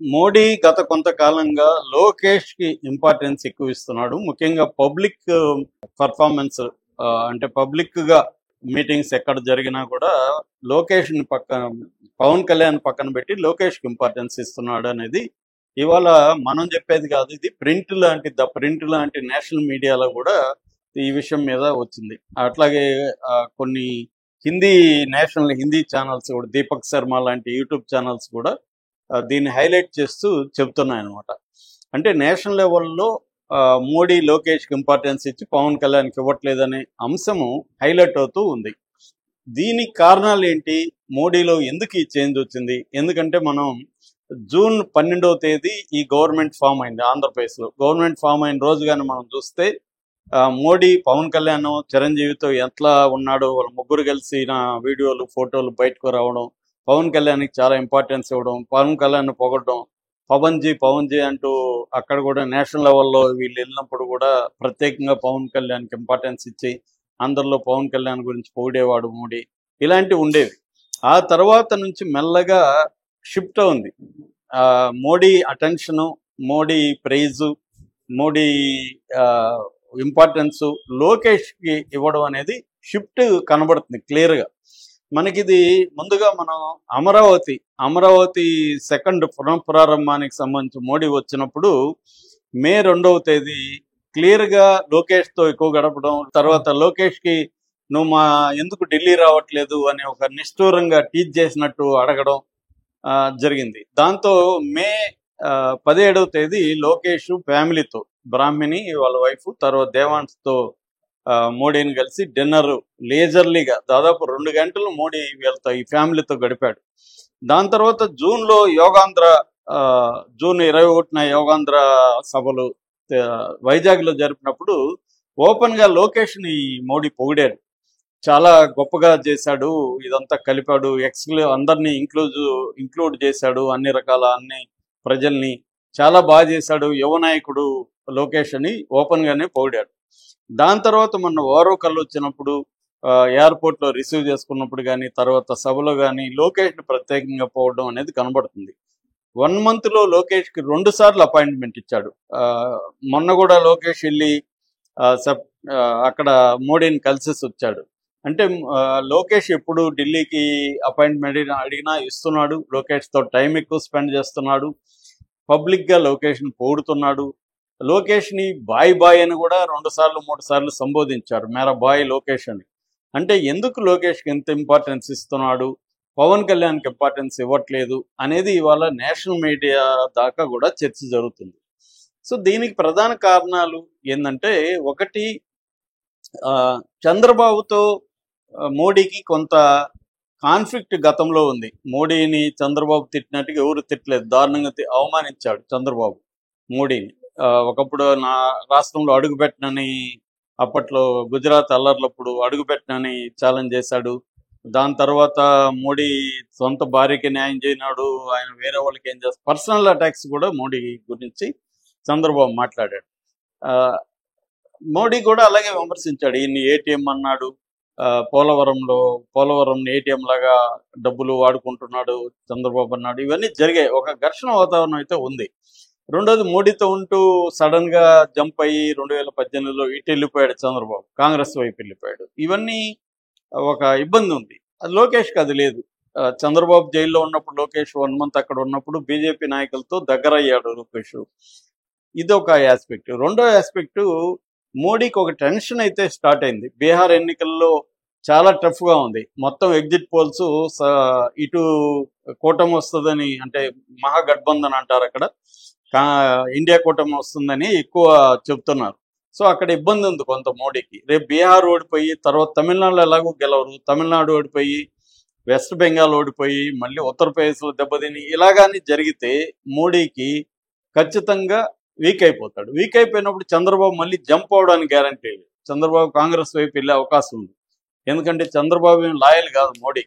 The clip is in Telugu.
మోడీ గత కొంతకాలంగా లోకేష్ కి ఇంపార్టెన్స్ ఎక్కువ ఇస్తున్నాడు. ముఖ్యంగా పబ్లిక్ పర్ఫార్మెన్స్, అంటే పబ్లిక్ గా మీటింగ్స్ ఎక్కడ జరిగినా కూడా లోకేష్ ని పక్కన, పవన్ కళ్యాణ్ పక్కన పెట్టి లోకేష్ కి ఇంపార్టెన్స్ ఇస్తున్నాడు అనేది ఇవాళ మనం చెప్పేది కాదు. ఇది ప్రింట్ లాంటి నేషనల్ మీడియాలో కూడా ఈ విషయం మీద వచ్చింది. అట్లాగే కొన్ని నేషనల్ హిందీ ఛానల్స్ కూడా, దీపక్ శర్మ లాంటి యూట్యూబ్ ఛానల్స్ కూడా దీన్ని హైలైట్ చేస్తూ చెప్తున్నాయి అనమాట. అంటే నేషనల్ లెవెల్లో మోడీ లోకేష్కి ఇంపార్టెన్స్ ఇచ్చి పవన్ కళ్యాణ్కి ఇవ్వట్లేదనే అంశము హైలైట్ అవుతూ ఉంది. దీనికి కారణాలు ఏంటి, మోడీలో ఎందుకు ఈ చేంజ్ వచ్చింది? ఎందుకంటే మనం జూన్ 12వ తేదీ ఈ గవర్నమెంట్ ఫామ్ అయింది. ఆంధ్రప్రదేశ్లో గవర్నమెంట్ ఫామ్ అయిన రోజు కానీ మనం చూస్తే మోడీ పవన్ కళ్యాణ్ చిరంజీవితో ఎట్లా ఉన్నాడో, వాళ్ళ ముగ్గురు కలిసిన వీడియోలు ఫోటోలు బయటకు రావడం, పవన్ కళ్యాణ్కి చాలా ఇంపార్టెన్స్ ఇవ్వడం, పవన్ కళ్యాణ్ పొగడడం, పవన్ జీ అంటూ అక్కడ కూడా నేషనల్ లెవెల్లో వీళ్ళు వెళ్ళినప్పుడు కూడా ప్రత్యేకంగా పవన్ కళ్యాణ్కి ఇంపార్టెన్స్ ఇచ్చి అందరిలో పవన్ కళ్యాణ్ గురించి పొగిడేవాడు మోడీ. ఇలాంటివి ఉండేవి. ఆ తర్వాత నుంచి మెల్లగా షిఫ్ట్ ఉంది. Modi attention, Modi prize, Modi importance లోకేష్కి ఇవ్వడం అనేది షిఫ్ట్ కనబడుతుంది క్లియర్గా మనకిది. ముందుగా మనం అమరావతి సెకండ్ పునఃప్రారంభానికి సంబంధించి మోడీ వచ్చినప్పుడు మే 2వ తేదీ క్లియర్గా లోకేష్తో ఎక్కువ గడపడం, తర్వాత లోకేష్కి నువ్వు ఎందుకు ఢిల్లీ రావట్లేదు అని ఒక నిష్ఠూరంగా టీచ్ చేసినట్టు అడగడం జరిగింది. దాంతో మే 17వ తేదీ లోకేష్ ఫ్యామిలీతో, బ్రాహ్మిణి వాళ్ళ వైఫ్, తర్వాత దేవాన్స్తో మోడీని కలిసి డిన్నర్ లేజర్లీగా దాదాపు 2 గంటలు మోడీ వీళ్ళతో ఈ ఫ్యామిలీతో గడిపాడు. దాని తర్వాత జూన్ 21న యోగాంధ్ర సభలు వైజాగ్లో జరిపినప్పుడు ఓపెన్ గా లోకేష్ని మోడీ పొగిడాడు. చాలా గొప్పగా చేశాడు, ఇదంతా కలిపాడు, అందరినీ ఇంక్లూడ్ చేశాడు, అన్ని ప్రజల్ని చాలా బాగా చేశాడు, యువ నాయకుడు లోకేష్ అని ఓపెన్ గానే పొగిడాడు. దాని తర్వాత మొన్న ఓరవకల్ వచ్చినప్పుడు ఎయిర్పోర్ట్లో రిసీవ్ చేసుకున్నప్పుడు కానీ, తర్వాత సభలో కానీ లోకేష్ని ప్రత్యేకంగా పోవడం అనేది కనబడుతుంది. 1 monthలో లోకేష్కి 2 సార్లు అపాయింట్మెంట్ ఇచ్చాడు. మొన్న కూడా లోకేష్ వెళ్ళి అక్కడ మోడీని కలిసేసి వచ్చాడు. అంటే లోకేష్ ఎప్పుడు ఢిల్లీకి అపాయింట్మెంట్ అడిగినా ఇస్తున్నాడు, లోకేష్తో టైం ఎక్కువ స్పెండ్ చేస్తున్నాడు, పబ్లిక్గా లోకేష్ని పొగుడుతున్నాడు. లోకేష్ని బాయ్ అని కూడా 2 సార్లు 3 సార్లు సంబోధించారు, మేరా బాయ్ లోకేష్ అని. అంటే ఎందుకు లోకేష్కి ఎంత ఇంపార్టెన్స్ ఇస్తున్నాడు, పవన్ కళ్యాణ్కి ఇంపార్టెన్స్ ఇవ్వట్లేదు అనేది ఇవాళ నేషనల్ మీడియా దాకా కూడా చర్చ జరుగుతుంది. సో దీనికి ప్రధాన కారణాలు ఏంటంటే, ఒకటి చంద్రబాబుతో మోడీకి కొంత కాన్ఫ్లిక్ట్ గతంలో ఉంది. మోడీని చంద్రబాబు తిట్టినట్టుగా ఎవరు తిట్టలేదు, దారుణంగా అవమానించాడు చంద్రబాబు మోడీని. ఒకప్పుడు నా రాష్ట్రంలో అడుగుపెట్టనని, అప్పట్లో గుజరాత్ అల్లర్లప్పుడు అడుగుపెట్టనని ఛాలెంజ్ చేశాడు. దాని తర్వాత మోడీ సొంత భార్యకి న్యాయం చేయనాడు, ఆయన వేరే వాళ్ళకి ఏం చేస్తాడు, పర్సనల్ అటాక్స్ కూడా మోడీ గురించి చంద్రబాబు మాట్లాడాడు. మోడీ కూడా అలాగే విమర్శించాడు, ఈయన్ని ఏటీఎం అన్నాడు, పోలవరం ఏటీఎం లాగా డబ్బులు వాడుకుంటున్నాడు చంద్రబాబు అన్నాడు. ఇవన్నీ జరిగాయి, ఒక ఘర్షణ వాతావరణం అయితే ఉంది. రెండోది, మోడీతో ఉంటూ సడన్ గా జంప్ అయ్యి 2018లో ఇటు వెళ్ళిపోయాడు చంద్రబాబు, కాంగ్రెస్ వైపు వెళ్ళిపోయాడు. ఇవన్నీ ఒక ఇబ్బంది ఉంది. లోకేష్కి అది లేదు. చంద్రబాబు జైల్లో ఉన్నప్పుడు లోకేష్ 1 month అక్కడ ఉన్నప్పుడు బీజేపీ నాయకులతో దగ్గర అయ్యాడు లోకేష్. ఇది ఒక ఆస్పెక్ట్. రెండో ఆస్పెక్ట్, మోడీకి ఒక టెన్షన్ అయితే స్టార్ట్ అయింది. బీహార్ ఎన్నికల్లో చాలా టఫ్ గా ఉంది. మొత్తం ఎగ్జిట్ పోల్స్ ఇటు కూటమి వస్తుందని, అంటే మహాగఠబంధన్ అంటారు అక్కడ, ఇండియా కూటమి వస్తుందని ఎక్కువ చెప్తున్నారు. సో అక్కడ ఇబ్బంది ఉంది కొంత మోడీకి. రేపు బీహార్ ఓడిపోయి, తర్వాత తమిళనాడులో ఎలాగో గెలవరు, తమిళనాడు ఓడిపోయి, వెస్ట్ బెంగాల్ ఓడిపోయి, మళ్ళీ ఉత్తరప్రదేశ్లో దెబ్బతిని ఇలాగాని జరిగితే మోడీకి ఖచ్చితంగా వీక్ అయిపోతాడు. వీక్ అయిపోయినప్పుడు చంద్రబాబు మళ్ళీ జంప్ అవడానికి గ్యారంటీ లేదు. చంద్రబాబు కాంగ్రెస్ వైపు వెళ్ళే అవకాశం ఉంది. ఎందుకంటే చంద్రబాబు ఏం లాయల్ కాదు మోడీ.